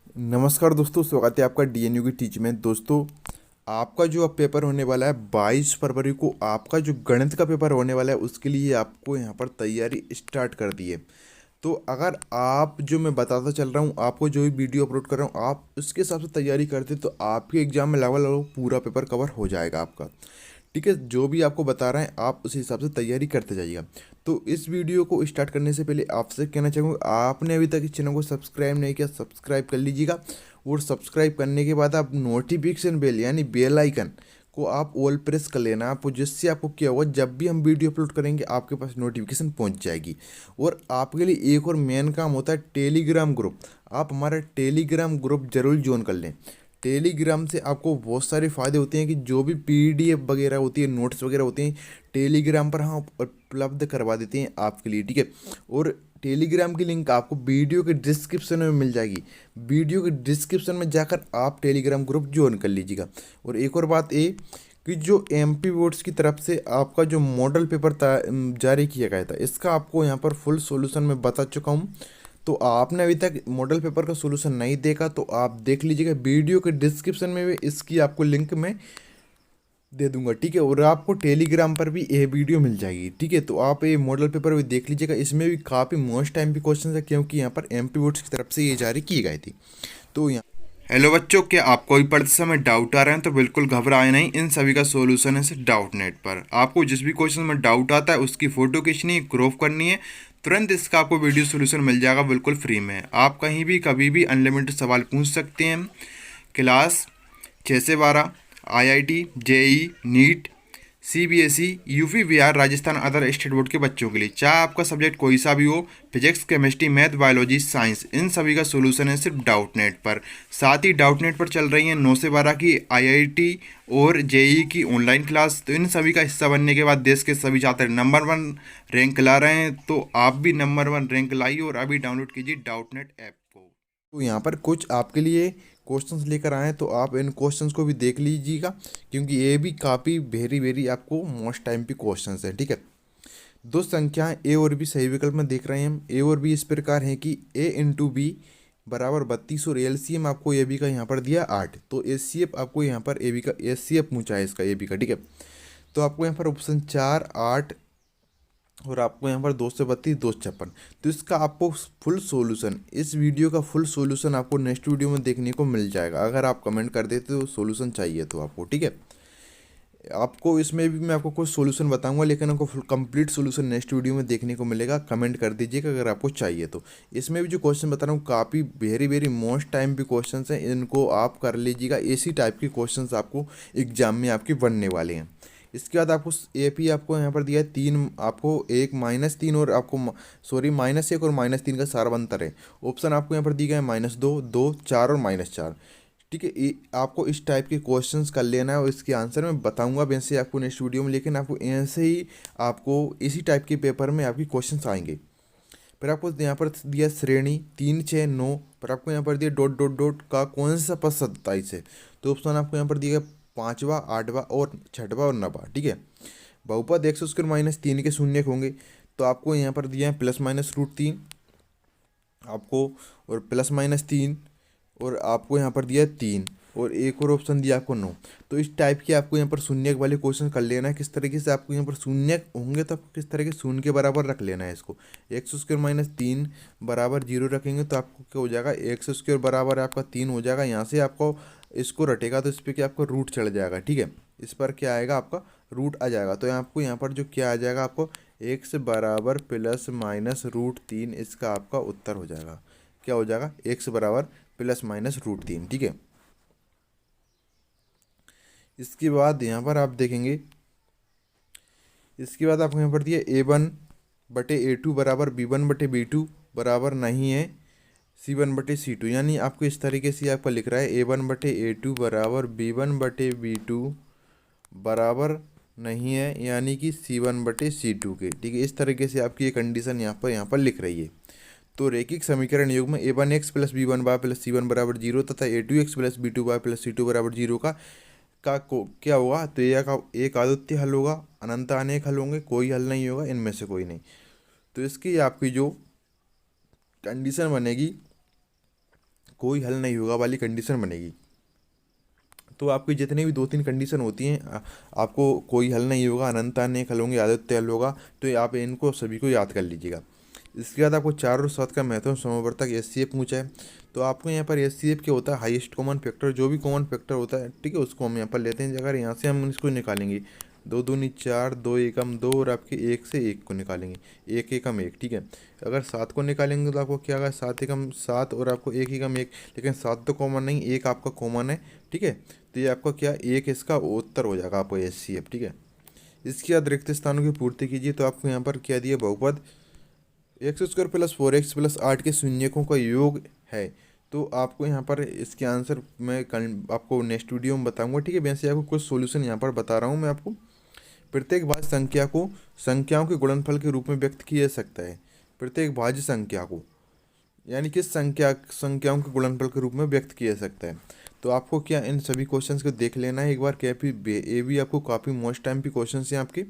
नमस्कार दोस्तों, स्वागत है आपका डीएनयू की टीच में। दोस्तों, आपका जो अब पेपर होने वाला है 22 फरवरी को, आपका जो गणित का पेपर होने वाला है उसके लिए आपको यहाँ पर तैयारी स्टार्ट कर दी है। तो अगर आप जो मैं बताता चल रहा हूँ, आपको जो भी वीडियो अपलोड कर रहा हूँ, आप उसके हिसाब से तैयारी करते तो आपके एग्जाम में लगभग पूरा पेपर कवर हो जाएगा आपका। ठीक है, जो भी आपको बता रहे हैं आप उसी हिसाब से तैयारी करते जाइएगा। तो इस वीडियो को स्टार्ट करने से पहले आपसे कहना चाहूँगा, आपने अभी तक इस चैनल को सब्सक्राइब नहीं किया, सब्सक्राइब कर लीजिएगा। और सब्सक्राइब करने के बाद आप नोटिफिकेशन बेल यानी बेल आइकन को आप ऑल प्रेस कर लेना आपको, जिससे आपको क्या होगा, जब भी हम वीडियो अपलोड करेंगे आपके पास नोटिफिकेशन पहुंच जाएगी। और आपके लिए एक और मेन काम होता है टेलीग्राम ग्रुप। आप हमारा टेलीग्राम ग्रुप जरूर ज्वाइन कर लें। टेलीग्राम से आपको बहुत सारे फ़ायदे होते हैं कि जो भी पीडीएफ वगैरह होती है, नोट्स वगैरह होते हैं, टेलीग्राम पर हम उपलब्ध करवा देते हैं आपके लिए। ठीक है, और टेलीग्राम की लिंक आपको वीडियो के डिस्क्रिप्शन में मिल जाएगी। वीडियो के डिस्क्रिप्शन में जाकर आप टेलीग्राम ग्रुप ज्वाइन कर लीजिएगा। और एक और बात ये कि जो एमपी बोर्ड्स की तरफ से आपका जो मॉडल पेपर जारी किया गया था, इसका आपको यहाँ पर फुल सॉल्यूशन मैं बता चुका हूँ। तो आपने अभी तक मॉडल पेपर का सॉल्यूशन नहीं देखा तो आप देख लीजिएगा, वीडियो के डिस्क्रिप्शन में भी इसकी आपको लिंक मैं दे दूंगा। ठीक है, और आपको टेलीग्राम पर भी ये वीडियो मिल जाएगी। ठीक है, तो आप ये मॉडल पेपर भी देख लीजिएगा, इसमें भी काफ़ी मोस्ट टाइम भी क्वेश्चन है, क्योंकि यहाँ पर एमपी बोर्ड्स की तरफ से ये जारी की गई थी। तो यहाँ हेलो बच्चों, क्या आपको भी पढ़ते समय डाउट आ रहे हैं? तो बिल्कुल घबराए नहीं, इन सभी का सॉल्यूशन है सिर्फ डाउट नेट पर। आपको जिस भी क्वेश्चन में डाउट आता है उसकी फोटो खींचनी है, क्रॉप करनी है, तुरंत इसका आपको वीडियो सॉल्यूशन मिल जाएगा बिल्कुल फ्री में। आप कहीं भी कभी भी अनलिमिटेड सवाल पूछ सकते हैं। क्लास 6 से 12, IIT, JEE, NEET, CBSE, UP, Bihar, Rajasthan, other state board के बच्चों के लिए, चाहे आपका सब्जेक्ट कोई सा भी हो, physics, chemistry, math, biology, science, इन सभी का सोल्यूशन है सिर्फ डाउट नेट पर। साथ ही डाउट नेट पर चल रही है 9 से 12 की आईआईटी और जेई की ऑनलाइन क्लास। तो इन सभी का हिस्सा बनने के बाद देश के सभी छात्र नंबर 1 रैंक ला रहे हैं। तो आप भी नंबर 1 रैंक लाइए और अभी डाउनलोड कीजिए डाउट नेट ऐप को। तो यहाँ पर कुछ आपके लिए क्वेश्चंस लेकर आए हैं, तो आप इन क्वेश्चंस को भी देख लीजिएगा, क्योंकि ये भी काफ़ी वेरी वेरी आपको मोस्ट टाइम पे क्वेश्चंस हैं। ठीक है, दो संख्याएं ए और बी सही विकल्प में देख रहे हैं हम। ए और बी इस प्रकार हैं कि a × b बराबर 32 और एलसीएम आपको ए बी का यहाँ पर दिया 8। तो एचसीएफ आपको यहाँ पर ए बी का एचसीएफ पूछा है इसका ए बी का। ठीक है, तो आपको यहाँ पर ऑप्शन 4, 8 और आपको यहाँ पर 232, 256। तो इसका आपको फुल सॉल्यूशन, इस वीडियो का फुल सॉल्यूशन आपको नेक्स्ट वीडियो में देखने को मिल जाएगा, अगर आप कमेंट कर देते तो सॉल्यूशन चाहिए तो आपको। ठीक है, आपको इसमें भी मैं आपको कुछ सॉल्यूशन बताऊंगा, लेकिन आपको full complete solution next video में देखने को मिलेगा। कमेंट कर दीजिएगा अगर आपको चाहिए तो। इसमें भी जो क्वेश्चन बता रहा हूँ काफ़ी वेरी वेरी मोस्ट टाइम भी क्वेश्चन हैं, इनको आप कर लीजिएगा। इसी टाइप के क्वेश्चन आपको एग्जाम में आपके बनने वाले हैं। इसके बाद आपको ए पी आपको यहाँ पर दिया है 3, आपको 1, -3 और आपको सॉरी -1 और -3 का सारवंतर है। ऑप्शन आपको यहाँ पर दिए गए हैं -2, 2, 4 और -4। ठीक है, ये आपको इस टाइप के क्वेश्चंस कर लेना है और इसके आंसर मैं बताऊंगा वैसे आपको नेक्स्ट वीडियो में, लेकिन आपको ऐसे ही आपको इसी टाइप के पेपर में आपके क्वेश्चंस आएंगे। फिर आपको यहाँ पर दिया श्रेणी 3, 6, 9, पर आपको यहाँ पर दिया डॉट डॉट डॉट का कौन सा पद 27 है। तो ऑप्शन आपको यहाँ पर दिया गया 5वां, 8वां और 6वां और 9वां। ठीक है, बहुपद x² - 3 के शून्य होंगे। तो आपको यहाँ पर दिया है ±√3 आपको, और +-3 और आपको यहाँ पर दिया है 3, और एक और ऑप्शन दिया आपको 9। तो इस टाइप के आपको यहाँ पर शून्य वाले क्वेश्चन कर लेना है। किस तरीके से आपको यहाँ पर शून्य होंगे तो आपको किस तरह के शून्य के बराबर रख लेना है इसको। x² - 3 बराबर 0 रखेंगे तो आपको क्या हो जाएगा, x² बराबर आपका 3 हो जाएगा। यहाँ से आपको इसको रटेगा तो इस पर क्या आपका रूट चढ़ जाएगा। ठीक है, इस पर क्या आएगा, आपका रूट आ जाएगा। तो आपको यहाँ पर जो क्या आ जाएगा, आपको x बराबर ±√3 इसका आपका उत्तर हो जाएगा। क्या हो जाएगा, x बराबर ±√3। ठीक है, इसके बाद यहाँ पर आप देखेंगे, इसके बाद आपको यहाँ पर दिया A1/A2 बराबर B1/B2 बराबर नहीं है C1/C2। यानी आपको इस तरीके से आपका लिख रहा है A1/A2 बराबर B1/B2 बराबर नहीं है, यानी कि C1/C2 के। ठीक है, इस तरीके से आपकी ये कंडीशन यहाँ पर लिख रही है। तो रैखिक समीकरण योग में a1x + b1y + c1 बराबर 0 तथा a2x + b2y + c2 बराबर 0 का क्या होगा, तो एक आदित्य हल होगा, अनंत अनेक हल होंगे, कोई हल नहीं होगा, इनमें से कोई नहीं। तो इसकी आपकी जो कंडीशन बनेगी कोई हल नहीं होगा वाली कंडीशन बनेगी। तो आपकी जितनी भी 2-3 कंडीशन होती हैं, आपको कोई हल नहीं होगा, अनंत अनेक हल होंगे, आदित्य हल होगा, तो ये आप इनको सभी को याद कर लीजिएगा। इसके बाद आपको 4 और 7 का महत्वपूर्ण समवर्तक एचसीएफ पूछा है। तो आपको यहाँ पर एचसीएफ क्या होता है, हाईएस्ट कॉमन फैक्टर, जो भी कॉमन फैक्टर होता है, ठीक है, उसको हम यहाँ पर लेते हैं। अगर यहाँ से हम इसको निकालेंगे, 2 दूनी 4, 2 एकम 2 और आपके 1 से 1 को निकालेंगे, 1 एकम 1, ठीक है। अगर 7 को निकालेंगे तो आपको क्या आएगा, 7 एकम 7 और आपको 1 एकम 1, लेकिन 7 तो कॉमन नहीं, 1 आपका कॉमन है, ठीक है। तो ये आपका क्या, 1 इसका उत्तर हो जाएगा आपको एचसीएफ, ठीक है। इसके बाद रिक्त स्थानों की पूर्ति कीजिए। तो आपको यहाँ पर क्या दिया, बहुपद x² प्लस 4x प्लस 8 के शून्यकों का योग है। तो आपको यहाँ पर इसके आंसर मैं आपको नेक्स्ट वीडियो में बताऊंगा, ठीक है। वैसे आपको कुछ सॉल्यूशन यहाँ पर बता रहा हूँ मैं आपको। प्रत्येक भाज्य संख्या को संख्याओं के गुणनफल के रूप में व्यक्त किया जा सकता है। प्रत्येक भाज्य संख्या को यानी कि संख्याओं के गुणनफल के रूप में व्यक्त किया जा सकता है। तो आपको क्या इन सभी क्वेश्चंस को देख लेना है एक बार, ये भी आपको काफ़ी मोस्ट टाइम के क्वेश्चंस हैं आपके।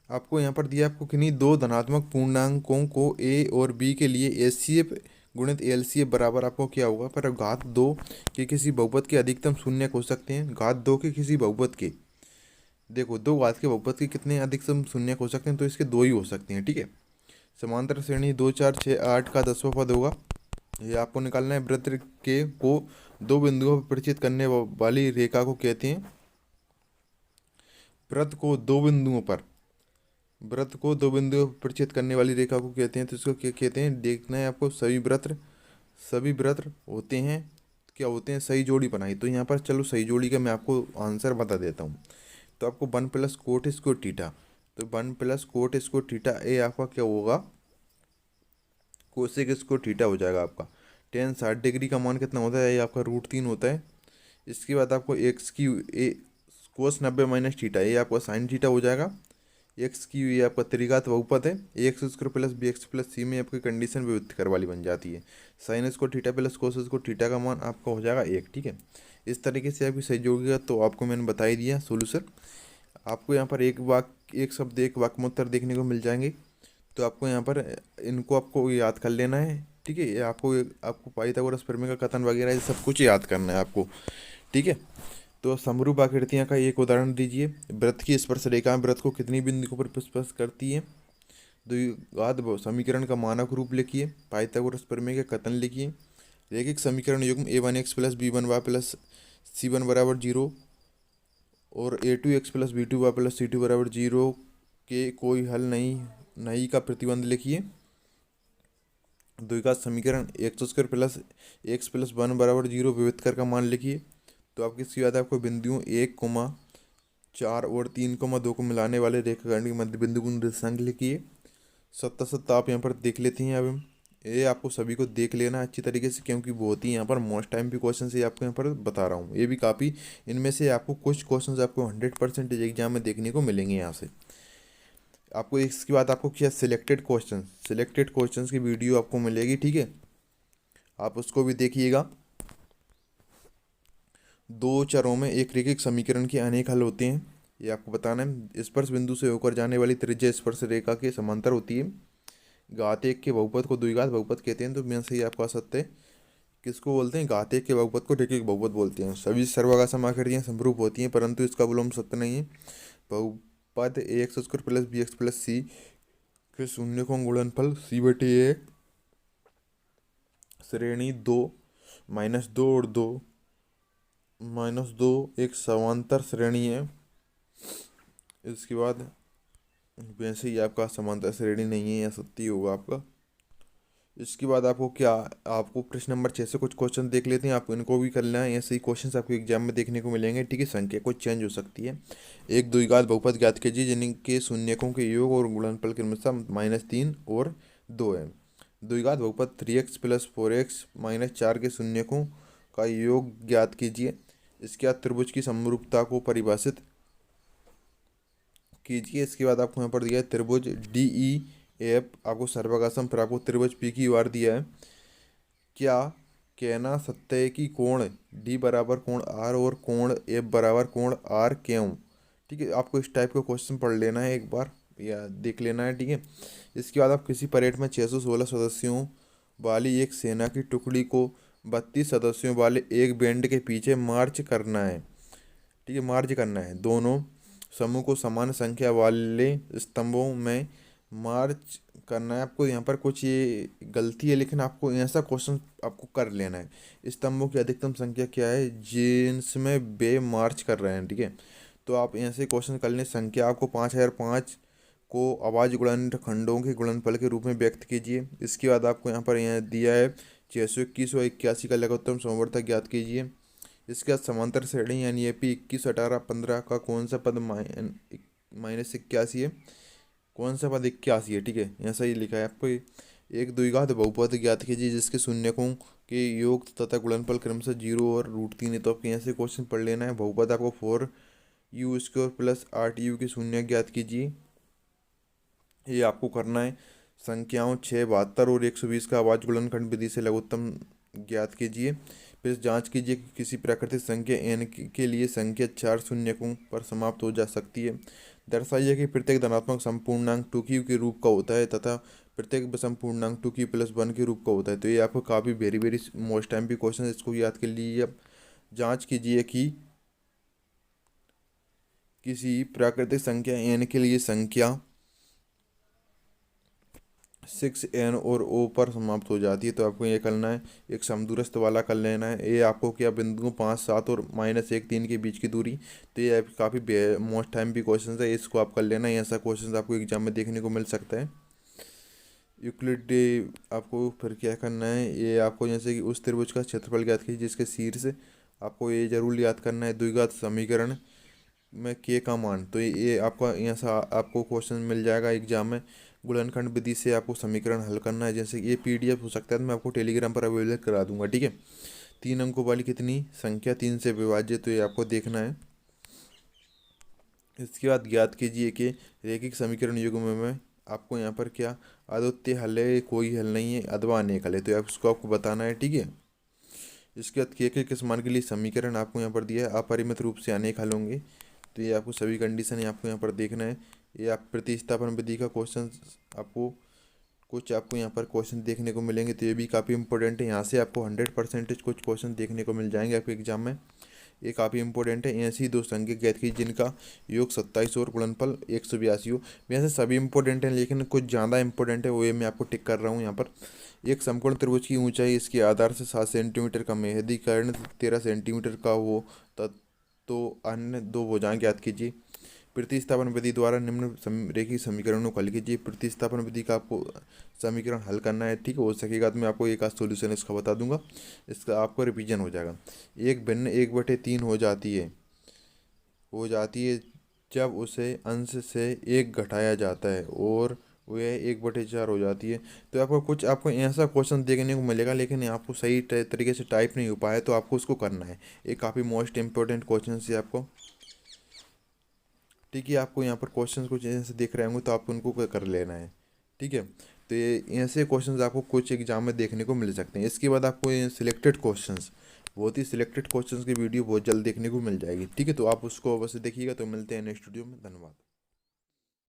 आपको यहाँ पर दिया, आपको किन्हीं दो धनात्मक पूर्णांकों को ए और बी के लिए एचसीएफ गुणित एलसीएफ बराबर आपको क्या होगा, पर घात 2 के किसी बहुपद के अधिकतम शून्य हो सकते हैं। घात 2 के किसी बहुपद के, देखो 2 घात के बहुपद के कितने अधिकतम शून्य हो सकते हैं, तो इसके 2 ही हो सकते हैं, ठीक है। समांतर श्रेणी 2 4 6 8 का 10वां पद होगा, ये आपको निकालना है। वृत्त के को दो बिंदुओं पर परिचित करने वाली रेखा को कहते हैं, वृत्त को दो बिंदुओं पर परिचित करने वाली रेखा को कहते हैं। तो इसको क्या कहते हैं, देखना है आपको। सभी वृत्त होते हैं, क्या होते हैं, सही जोड़ी बनाई। तो यहाँ पर चलो सही जोड़ी का मैं आपको आंसर बता देता हूँ। तो आपको 1 प्लस कोट स्क्वायर थीटा, तो 1 प्लस कोट स्क्वायर थीटा, ये आपका क्या होगा, कोसेक स्क्वायर थीटा हो जाएगा आपका। टेन 60 डिग्री का मान कितना होता है, ये आपका √3 होता है। इसके बाद आपको एक्स की कोस 90 माइनस थीटा, ये आपका साइन थीटा हो जाएगा। एक्स की ये आपका त्रिघात बहुपद है, x² plus bx plus c में आपकी कंडीशन व्युत्क्रम वाली बन जाती है। Sine square theta plus cos square theta का मान आपका हो जाएगा 1, ठीक है। इस तरीके से आपकी सही जोड़ेगा। तो आपको मैंने बता ही दिया सोल्यूशन। आपको यहाँ पर एक शब्द एक वाक्य में उत्तर देखने को मिल जाएंगे। तो आपको यहाँ पर इनको आपको याद कर लेना है, ठीक है। ये आपको पाइथागोरस प्रमेय का कथन वगैरह ये सब कुछ याद करना है आपको, ठीक है। तो समरूप आकृतियाँ का एक उदाहरण दीजिए। वृत्त की स्पर्श रेखा वृत्त को कितनी बिंदुओं पर स्पर्श करती है। द्विघात समीकरण का मानक रूप लिखिए। पाइथागोरस प्रमेय का कथन लिखिए। रैखिक समीकरण युग्म a1x plus b1y plus c1 बराबर 0 और a2x plus b2y plus c2 बराबर 0 के कोई हल नहीं का प्रतिबंध लिखिए। द्विघात समीकरण x² प्लस x प्लस 1 बराबर 0 विविधकर का मान लिखिए। तो आपकी इसके बाद आपको बिंदुओं 1,4 और 3,2 को मिलाने वाले रेखाखंड के मध्य बिंदु को निर्देशांक लिखिए। 7 आप यहाँ पर देख लेते हैं। अब ये आपको सभी को देख लेना अच्छी तरीके से, क्योंकि बहुत ही यहाँ पर मोस्ट टाइम भी क्वेश्चन से आपको यहाँ पर बता रहा हूँ। ये भी काफ़ी, इनमें से आपको कुछ क्वेश्चन आपको 100% एग्जाम में देखने को मिलेंगे यहाँ से। आपको इसके बाद आपको क्या सिलेक्टेड क्वेश्चन की वीडियो आपको मिलेगी, ठीक है। आप उसको भी देखिएगा। दो चरों में एक रैखिक समीकरण के अनेक हल होते हैं, ये आपको बताना है। स्पर्श बिंदु से होकर जाने वाली त्रिज्या स्पर्श रेखा के समांतर होती है। घात 1 के बहुपद को द्विघात बहुपद कहते हैं। तो मैं सही आपका सत्य किसको बोलते हैं, घात 1 के बहुपद को रैखिक बहुपद बोलते हैं। सभी सर्वगासम आकृतियाँ समरूप होती हैं, परंतु इसका विलोम सत्य नहीं है। बहुपद ax² plus bx plus c के शून्यकों गुणनफल c/a श्रेणी 2 -2 और 2 -2 एक समांतर श्रेणी है। इसके बाद वैसे ही आपका समांतर श्रेणी नहीं है, या सत्य होगा आपका। इसके बाद आपको प्रश्न नंबर 6 से कुछ क्वेश्चन देख लेते हैं। आपको इनको भी करना है, ऐसे ही क्वेश्चन आपको एग्जाम में देखने को मिलेंगे, ठीक है। संख्या कुछ चेंज हो सकती है। एक द्विघात बहुपद ज्ञात कीजिए जिनके शून्यकों के योग और गुणनफल क्रमशः -3 और 2 है। द्विघात बहुपद 3x प्लस 4x -4 के शून्यकों का योग ज्ञात कीजिए। इसके बाद त्रिभुज की समरूपता को परिभाषित कीजिए। इसके बाद आपको यहाँ पर दिया है त्रिभुज DEF, आपको सर्वगासम, फिर आपको त्रिभुज PQR दिया है। क्या कहना सत्य है कि कोण D बराबर कोण R और कोण F बराबर कोण R क्यों, ठीक है। आपको इस टाइप का क्वेश्चन पढ़ लेना है एक बार, या देख लेना है, ठीक है। इसके बाद आप किसी परेड में 616 सदस्यों वाली एक सेना की टुकड़ी को 32 सदस्यों वाले एक बैंड के पीछे मार्च करना है। ठीक है, मार्च करना है। दोनों समूह को समान संख्या वाले स्तंभों में मार्च करना है। आपको यहाँ पर कुछ ये गलती है, लेकिन आपको ऐसा क्वेश्चन आपको कर लेना है। स्तंभों की अधिकतम संख्या क्या है जिनमें वे मार्च कर रहे हैं। ठीक है, तो आप ऐसे क्वेश्चन कर लें। संख्या आपको 5005 को अभाज्य गुणनखंडों के गुणनफल के रूप में व्यक्त कीजिए। इसके बाद आपको यहाँ दिया है 621 और 81 का लघुत्तम समवर्तक ज्ञात कीजिए। इसके बाद समांतर श्रेणी यानी एपी 21, 18, 15 का कौन सा पद -81 है, कौन सा पद 81 है। ठीक है, ऐसा ही लिखा है आपको। एक द्विघात बहुपद ज्ञात कीजिए जिसके शून्यकों के योग तथा गुणनफल क्रमशः 0 और √3 है। तो आपको यहाँ से क्वेश्चन पढ़ लेना है। बहुपद आपको 4u² प्लस 8u के शून्य ज्ञात कीजिए, ये आपको करना है। संख्याओं 6, 72 और 120 का अभाज्य गुणनखंड विधि से लघुत्तम ज्ञात कीजिए। फिर जांच कीजिए कि किसी प्राकृतिक संख्या n के लिए संख्या 4 शून्यकों पर समाप्त हो जा सकती है। दर्शाइए कि प्रत्येक धनात्मक संपूर्णांक 2q के रूप का होता है तथा प्रत्येक विषम पूर्णांक 2q प्लस 1 के रूप का होता है। तो ये आपको काफ़ी वेरी वेरी मोस्ट टाइम भी क्वेश्चन है, इसको याद कर लीजिए। अब जाँच कीजिए कि किसी प्राकृतिक संख्या n के लिए संख्या 6n और o पर समाप्त हो जाती है। तो आपको ये करना है, एक समदूरस्थ वाला कर लेना है। ये आपको क्या बिंदुओं 5, 7 और -1, 3 के बीच की दूरी। तो ये काफ़ी मोस्ट टाइम भी क्वेश्चन है, इसको आप कर लेना है। ऐसा क्वेश्चन आपको एग्जाम में देखने को मिल सकता है। यूक्लिड आपको फिर क्या करना है, ये आपको जैसे कि उस त्रिभुज का क्षेत्रफल ज्ञात कीजिए जिसके शीर्ष आपको ये जरूर याद करना है द्विघात समीकरण में के का मान। तो ये आपका यहाँ से आपको क्वेश्चन मिल जाएगा एग्जाम में। गुणनखंड विधि से आपको समीकरण हल करना है। जैसे ये PDF हो सकता है, तो मैं आपको टेलीग्राम पर अवेलेबल करा दूंगा। ठीक है, 3 अंकों वाली कितनी संख्या 3 से विभाज्य, तो ये आपको देखना है। इसके बाद ज्ञात कीजिए कि रैखिक समीकरण युग्म में आपको यहाँ पर क्या अद्वितीय हल है, कोई हल नहीं है, अथवा अनेक हल है। तो उसको आपको बताना है। ठीक है, इसके बाद के किस मान के लिए समीकरण आपको यहाँ पर दिया है अपरिमित रूप से अनेक हल होंगे। तो ये आपको सभी कंडीशन आपको यहाँ पर देखना है। ये आप प्रतिस्थापन विधि का क्वेश्चन आपको यहाँ पर क्वेश्चन देखने को मिलेंगे। तो ये भी काफ़ी इंपॉर्टेंट है। यहाँ से आपको 100% कुछ क्वेश्चन देखने को मिल जाएंगे आपके एग्जाम में। ये काफ़ी इंपॉर्टेंट है। ऐसी दो संख्या ज्ञात की जिनका योग 27 और गुणनफल 182 हो। वैसे सभी इंपॉर्टेंट हैं, लेकिन कुछ ज़्यादा इंपॉर्टेंट है वो ये मैं आपको टिक कर रहा हूँ यहाँ पर। एक समकोण त्रिभुज की ऊंचाई इसके आधार से 7 सेंटीमीटर कम है। यदि कर्ण 13 सेंटीमीटर का हो तो अन्य दो भुजाएं ज्ञात कीजिए। प्रतिस्थापन विधि द्वारा निम्न रेखीय समीकरणों को हल कीजिए। प्रतिस्थापन विधि का आपको समीकरण हल करना है। ठीक है, हो सकेगा तो मैं आपको एक आध सोल्यूशन इसका बता दूंगा, इसका आपको रिवीजन हो जाएगा। एक भिन्न 1/3 हो जाती है जब उसे अंश से 1 घटाया जाता है और वह 1/4 हो जाती है। तो आपको ऐसा क्वेश्चन देखने को मिलेगा, लेकिन आपको सही तरीके से टाइप नहीं हो पाया, तो आपको उसको करना है। ये काफ़ी मोस्ट इंपॉर्टेंट क्वेश्चन है आपको। ठीक है, आपको यहाँ पर क्वेश्चन कुछ ऐसे दिख रहे होंगे तो आपको उनको कर लेना है। ठीक है, तो ये ऐसे क्वेश्चंस आपको कुछ एग्जाम में देखने को मिल सकते हैं। इसके बाद आपको ये सिलेक्टेड क्वेश्चंस, बहुत ही सिलेक्टेड क्वेश्चंस की वीडियो बहुत जल्द देखने को मिल जाएगी। ठीक है, तो आप उसको अवश्य देखिएगा। तो मिलते हैं नेक्स्ट वीडियो में। धन्यवाद।